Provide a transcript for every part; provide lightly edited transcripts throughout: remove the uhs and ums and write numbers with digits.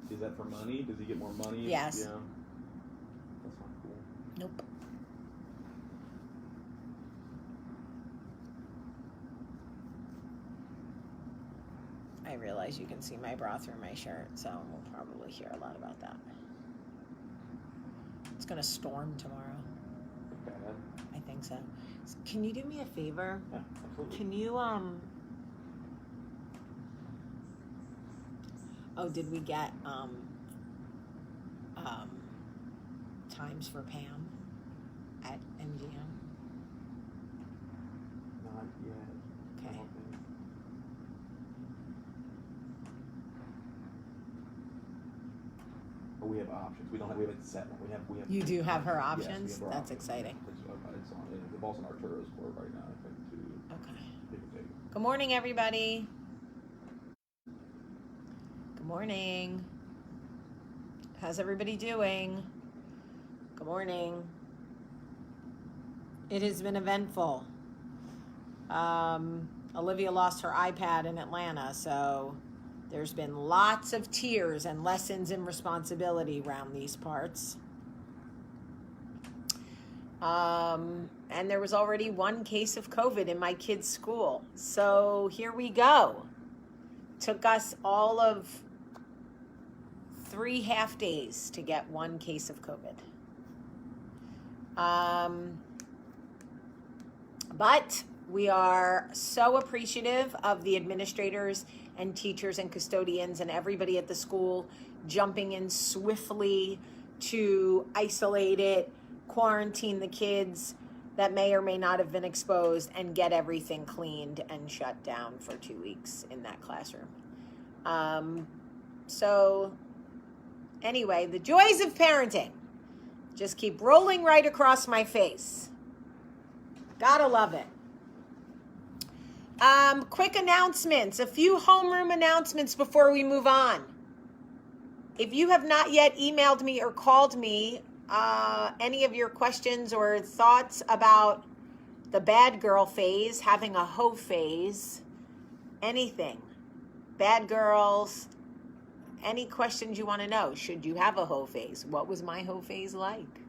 Is that for money? Does he get more money? Yes. Yeah. That's not cool. Nope. I realize you can see my bra through my shirt, so we'll probably hear a lot about that. It's going to storm tomorrow. Bad. I think so. Can you do me a favor? Yeah, absolutely. Can you, oh, did we get, times for Pam at MGM? Not yet. Okay. I don't think. But we have options. We don't have. We have a set one. We have. You do have her Yes, options? we have our That's options. exciting. It's on. The Boston Arturo's court right now. I think to Okay. pick a date. Good morning, everybody. Good morning. How's everybody doing? Good morning. It has been eventful. Olivia lost her iPad in Atlanta, so there's been lots of tears and lessons in responsibility around these parts. And there was already one case of COVID in my kid's school. So here we go. Took us all of 3 half days to get one case of COVID. But we are so appreciative of the administrators and teachers and custodians and everybody at the school jumping in swiftly to isolate it, quarantine the kids that may or may not have been exposed, and get everything cleaned and shut down for 2 weeks in that classroom. So anyway, the joys of parenting just keep rolling right across my face. Gotta love it. Quick announcements, a few homeroom announcements before we move on. If you have not yet emailed me or called me any of your questions or thoughts about the bad girl phase, having a hoe phase, anything, bad girls, any questions you want to know. Should you have a hoe phase? What was my hoe phase like?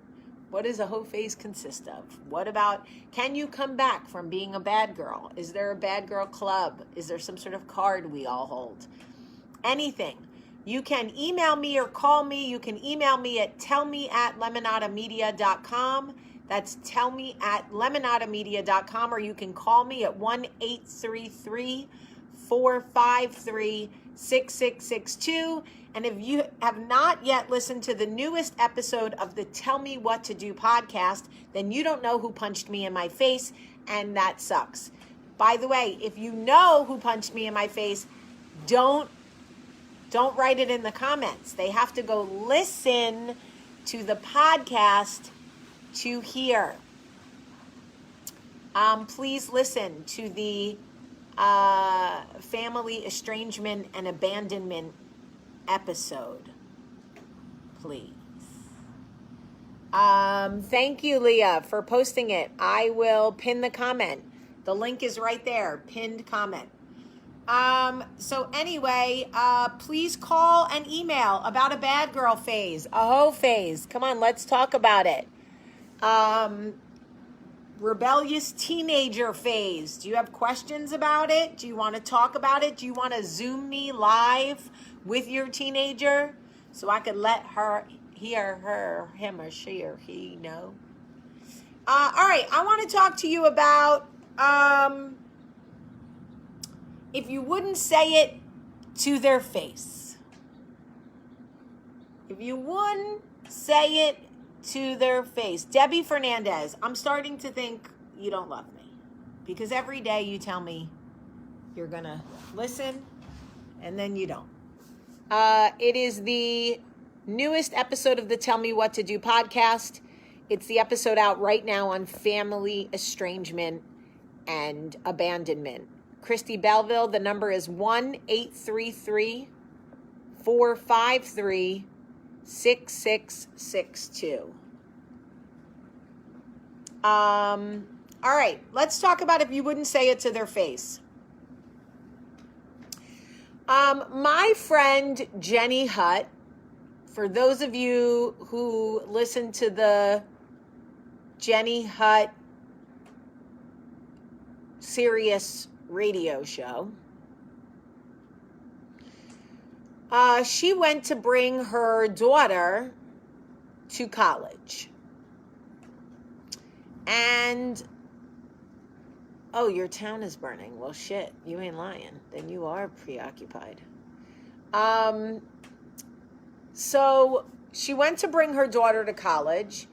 What does a hoe phase consist of? What about, can you come back from being a bad girl? Is there a bad girl club? Is there some sort of card we all hold? Anything. You can email me or call me. You can email me at tellme@lemonadamedia.com. That's tellme@lemonadamedia.com, or you can call me at 1-833-453-6662. And if you have not yet listened to the newest episode of the Tell Me What to Do podcast, then you don't know who punched me in my face, and that sucks. By the way, if you know who punched me in my face, don't write it in the comments. They have to go listen to the podcast to hear. Please listen to the family estrangement and abandonment episode, please. Thank you, Leah, for posting it. I will pin the comment. The link is right there, pinned comment. So anyway, please call and email about a bad girl phase, a hoe phase. Come on, let's talk about it. Rebellious teenager phase. Do you have questions about it? Do you want to talk about it? Do you want to Zoom me live with your teenager so I could let him or she or he know? All right, I want to talk to you about if you wouldn't say it to their face. If you wouldn't say it to their face. Debbie Fernandez, I'm starting to think you don't love me, because every day you tell me you're going to listen and then you don't. It is the newest episode of the Tell Me What to Do podcast. It's the episode out right now on family estrangement and abandonment. Christy Belleville, the number is 1-833-453-6662. All right, let's talk about if you wouldn't say it to their face. My friend Jenny Hutt for those of you who listen to the Jenny Hutt Sirius radio show, she went to bring her daughter to college. And, oh, your town is burning. Well, shit, you ain't lying. Then you are preoccupied. So she went to bring her daughter to college,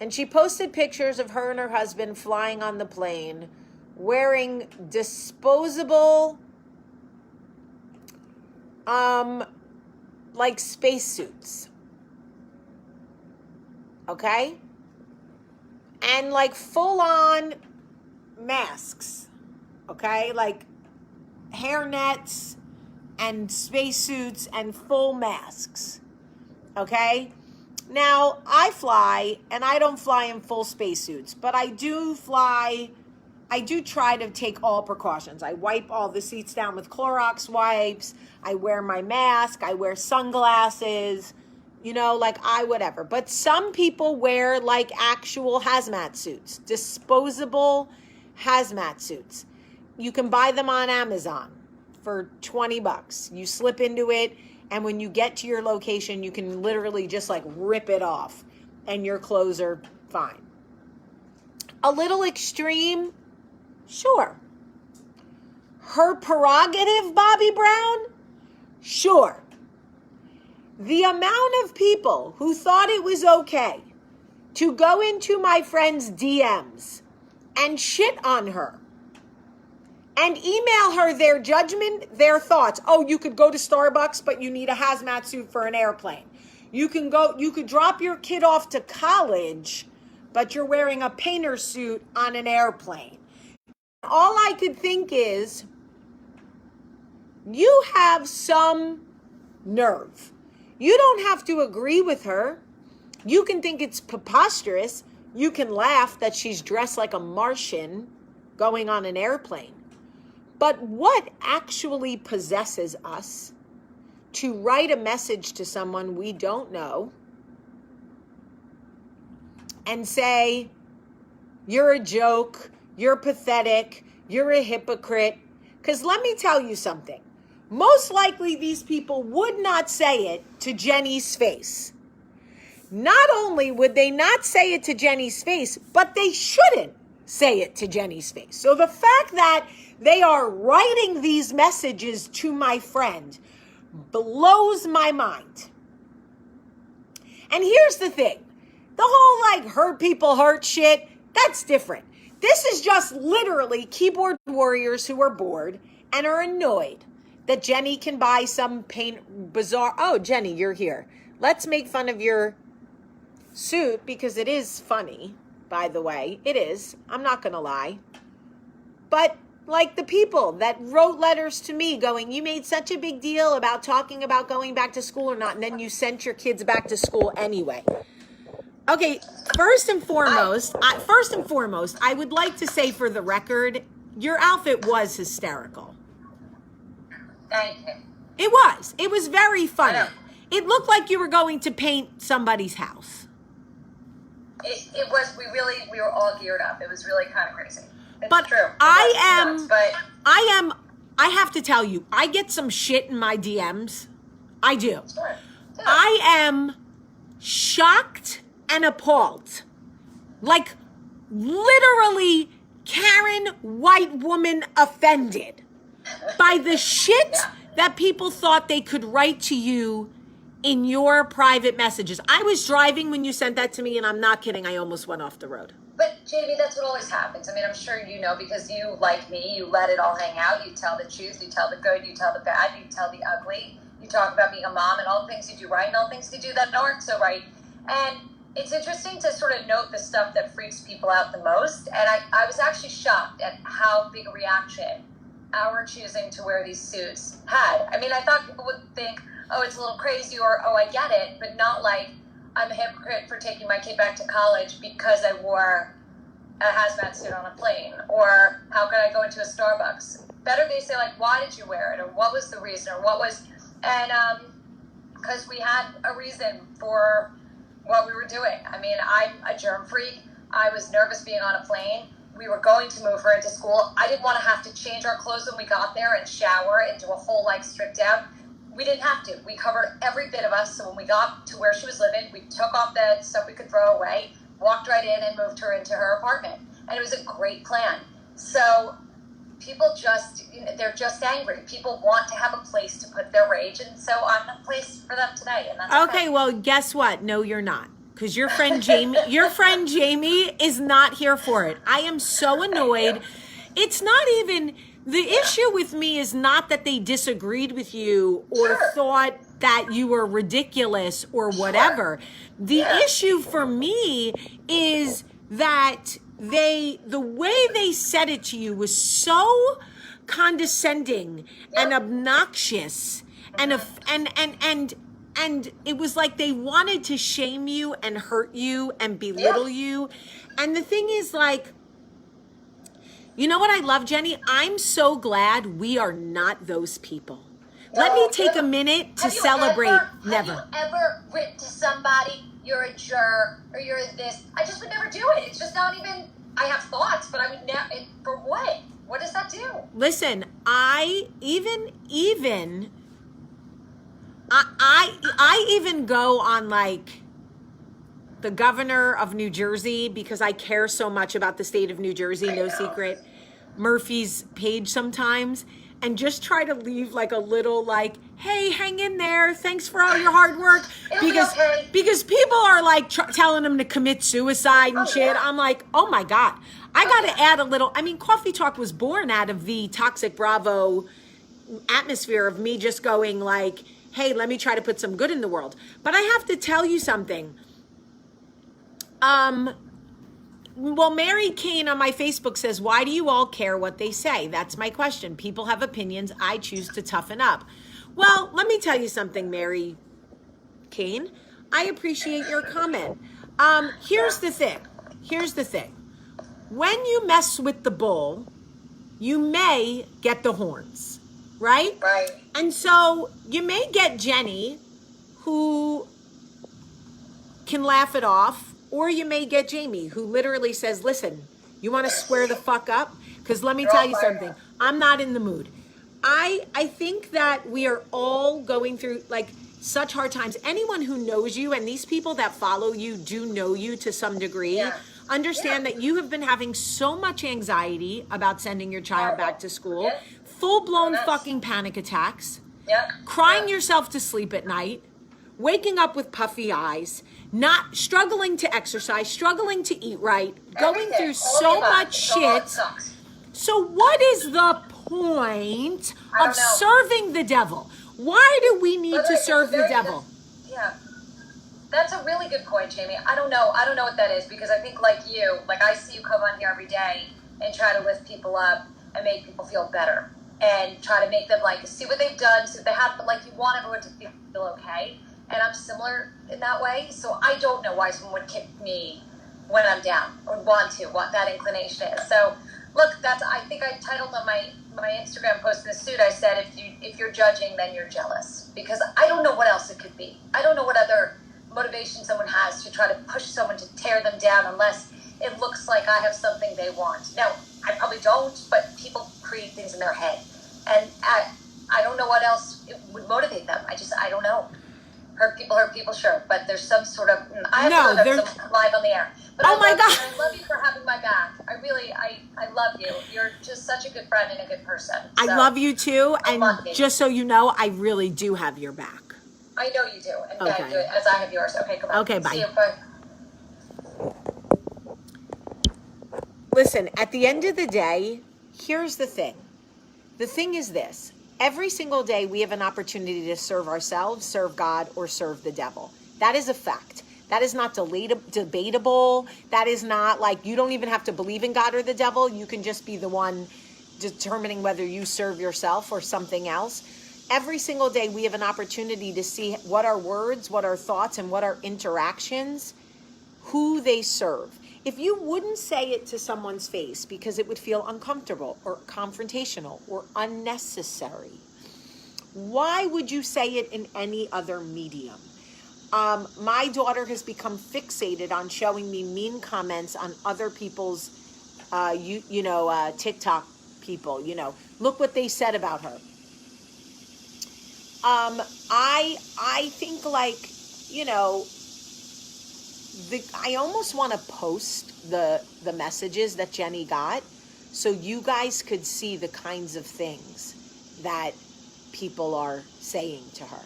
and she posted pictures of her and her husband flying on the plane, wearing disposable, like spacesuits. Okay? And like full on masks. Okay? Like hair nets and spacesuits and full masks. Okay? Now, I fly, and I don't fly in full spacesuits, but I do try to take all precautions. I wipe all the seats down with Clorox wipes. I wear my mask. I wear sunglasses. Whatever. But some people wear like actual hazmat suits, disposable hazmat suits. You can buy them on Amazon for $20. You slip into it, and when you get to your location, you can literally just like rip it off, and your clothes are fine. A little extreme, sure. Her prerogative, Bobby Brown? Sure. The amount of people who thought it was okay to go into my friend's DMs and shit on her and email her their judgment, their thoughts. Oh, you could go to Starbucks, but you need a hazmat suit for an airplane. You could drop your kid off to college, but you're wearing a painter suit on an airplane. All I could think is, you have some nerve. You don't have to agree with her. You can think it's preposterous. You can laugh that she's dressed like a Martian going on an airplane. But what actually possesses us to write a message to someone we don't know and say, you're a joke, you're pathetic, you're a hypocrite? Because let me tell you something. Most likely these people would not say it to Jenny's face. Not only would they not say it to Jenny's face, but they shouldn't say it to Jenny's face. So the fact that they are writing these messages to my friend blows my mind. And here's the thing. The whole hurt people hurt shit, that's different. This is just literally keyboard warriors who are bored and are annoyed that Jenny can buy some bizarre. Oh, Jenny, you're here. Let's make fun of your suit because it is funny, by the way. It is. I'm not going to lie. But like the people that wrote letters to me going, you made such a big deal about talking about going back to school or not, and then you sent your kids back to school anyway. Okay, first and foremost, I would like to say for the record, your outfit was hysterical. Thank you. It was. It was very funny. It looked like you were going to paint somebody's house. It was. We were all geared up. It was really kind of crazy. It's but true. I have to tell you, I get some shit in my DMs. I do. Sure. Yeah. I am shocked and appalled. Like, literally Karen white woman offended by the shit that people thought they could write to you in your private messages. I was driving when you sent that to me, and I'm not kidding. I almost went off the road. But Jamie, that's what always happens. I mean, I'm sure you know, because you, like me, you let it all hang out. You tell the truth, you tell the good, you tell the bad, you tell the ugly. You talk about being a mom and all the things you do right and all the things you do that aren't so right. And it's interesting to sort of note the stuff that freaks people out the most. And I was actually shocked at how big a reaction our choosing to wear these suits had. I mean, I thought people would think, oh, it's a little crazy, or, oh, I get it, but not like I'm a hypocrite for taking my kid back to college because I wore a hazmat suit on a plane, or how could I go into a Starbucks? Better they say, like, why did you wear it, or what was the reason, or what was, and because we had a reason for what we were doing. I mean, I'm a germ freak. I was nervous being on a plane. We were going to move her into school. I didn't want to have to change our clothes when we got there and shower and do a whole like strip down. We didn't have to. We covered every bit of us. So when we got to where she was living, we took off the stuff we could throw away, walked right in and moved her into her apartment. And it was a great plan. So people just, they're just angry. People want to have a place to put their rage. And so I'm the place for them today. And that's Okay, well, guess what? No, you're not. Because your friend Jamie is not here for it. I am so annoyed. It's not even, the issue with me is not that they disagreed with you or thought that you were ridiculous or whatever. The issue for me is that the way they said it to you was so condescending and obnoxious and it was like they wanted to shame you and hurt you and belittle you. And the thing is, like, you know what I love, Jenny? I'm so glad we are not those people. Let me take a minute to celebrate. Never. Have you ever written to somebody, you're a jerk, or you're this? I just would never do it. It's just not even, I have thoughts, but I would never, for what? What does that do? Listen, I even go on like the governor of New Jersey because I care so much about the state of New Jersey, no secret, Murphy's page sometimes, and just try to leave like a little like, hey, hang in there, thanks for all your hard work, because people are like telling them to commit suicide and shit. I'm like, oh my God, I gotta add a little. I mean, Coffee Talk was born out of the Toxic Bravo atmosphere of me just going like, hey, let me try to put some good in the world. But I have to tell you something. Well, Mary Kane on my Facebook says, why do you all care what they say? That's my question. People have opinions. I choose to toughen up. Well, let me tell you something, Mary Kane. I appreciate your comment. Here's the thing. When you mess with the bull, you may get the horns, right? Right. And so you may get Jenny, who can laugh it off, or you may get Jamie, who literally says, listen, you want to square the fuck up? Because let me tell you something. I'm not in the mood. I think that we are all going through like such hard times. Anyone who knows you, and these people that follow you do know you to some degree, understand that you have been having so much anxiety about sending your child back to school, full-blown fucking panic attacks, crying yourself to sleep at night, waking up with puffy eyes, not struggling to exercise, struggling to eat right, going through so much shit. So what is the point of serving the devil? Why do we need to serve the devil? Yeah. That's a really good point, Jamie. I don't know what that is, because I think like you, like I see you come on here every day and try to lift people up and make people feel better and try to make them like see what they've done, so they have, like you want everyone to feel okay. And I'm similar in that way, so I don't know why someone would kick me when I'm down or want what that inclination is. So look, I think I titled on my Instagram post in the suit, I said if you're judging, then you're jealous, because I don't know what else it could be. I don't know what other motivation someone has to try to push someone to tear them down, unless it looks like I have something they want. Now, I probably don't, but people create things in their head, and I don't know what else it would motivate them. I don't know. Hurt people, sure, but there's some sort of, I have to know that live on the air. But oh my God. I love you for having my back. I love you. You're just such a good friend and a good person. So, I love you too, and just so you know, I really do have your back. I know you do, and I do it as I have yours. Okay, come on. Okay, bye. See you, bye. Listen, at the end of the day, here's the thing. The thing is this. Every single day we have an opportunity to serve ourselves, serve God, or serve the devil. That is a fact. That is not debatable. That is not like, you don't even have to believe in God or the devil. You can just be the one determining whether you serve yourself or something else. Every single day we have an opportunity to see what our words, what our thoughts, and what our interactions, who they serve. If you wouldn't say it to someone's face because it would feel uncomfortable or confrontational or unnecessary, Why would you say it in any other medium? My daughter has become fixated on showing me mean comments on other people's, TikTok people. Look what they said about her. I think I almost want to post the messages that Jenny got so you guys could see the kinds of things that people are saying to her.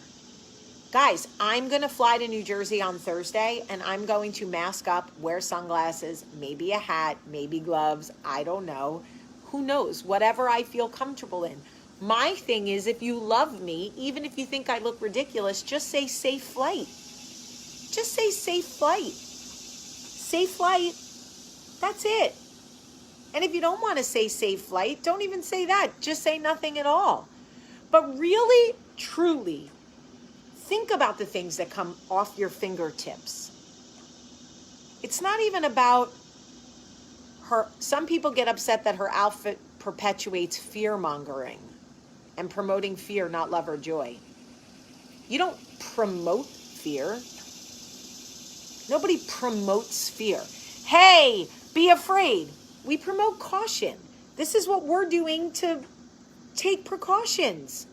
Guys, I'm going to fly to New Jersey on Thursday, and I'm going to mask up, wear sunglasses, maybe a hat, maybe gloves. I don't know. Who knows? Whatever I feel comfortable in. My thing is, if you love me, even if you think I look ridiculous, just say safe flight. Just say safe flight. Safe flight. That's it. And if you don't want to say safe flight, don't even say that. Just say nothing at all. But really, truly, think about the things that come off your fingertips. It's not even about her. Some people get upset that her outfit perpetuates fear-mongering and promoting fear, not love or joy. You don't promote fear. Nobody promotes fear. Hey, be afraid. We promote caution. This is what we're doing to take precautions.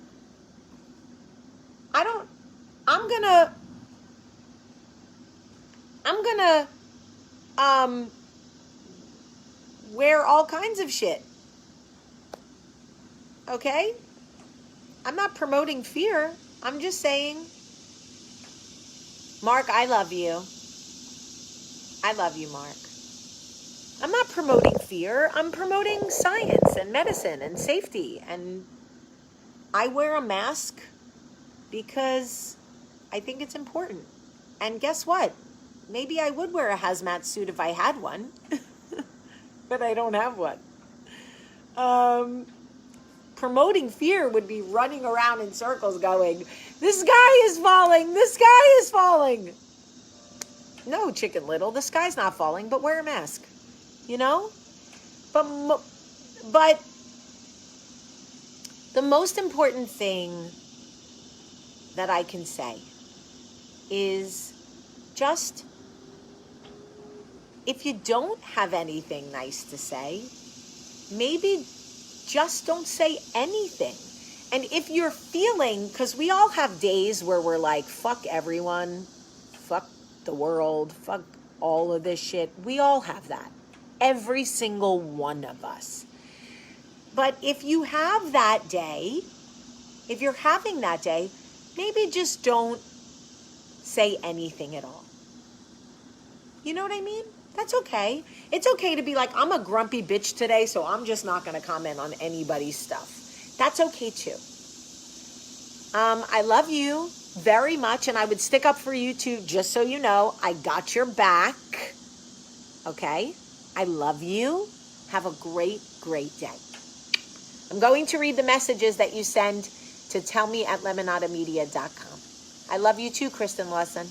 I'm gonna wear all kinds of shit. Okay? I'm not promoting fear. I'm just saying, Mark, I love you. I love you, Mark. I'm not promoting fear. I'm promoting science and medicine and safety. And I wear a mask because I think it's important. And guess what? Maybe I would wear a hazmat suit if I had one. But I don't have one. Promoting fear would be running around in circles going, the sky is falling, the sky is falling. No, Chicken Little, the sky's not falling, but wear a mask. But the most important thing that I can say is just, if you don't have anything nice to say, maybe just don't say anything. And if you're feeling, because we all have days where we're like, fuck everyone, fuck the world, fuck all of this shit. We all have that. Every single one of us. But if you have that day, if you're having that day, maybe just don't say anything at all. You know what I mean? That's okay. It's okay to be like, I'm a grumpy bitch today, so I'm just not going to comment on anybody's stuff. That's okay too. I love you very much, and I would stick up for you too, just so you know. I got your back. Okay? I love you. Have a great, great day. I'm going to read the messages that you send to tellme@lemonadamedia.com. I love you too, Kristen Lawson.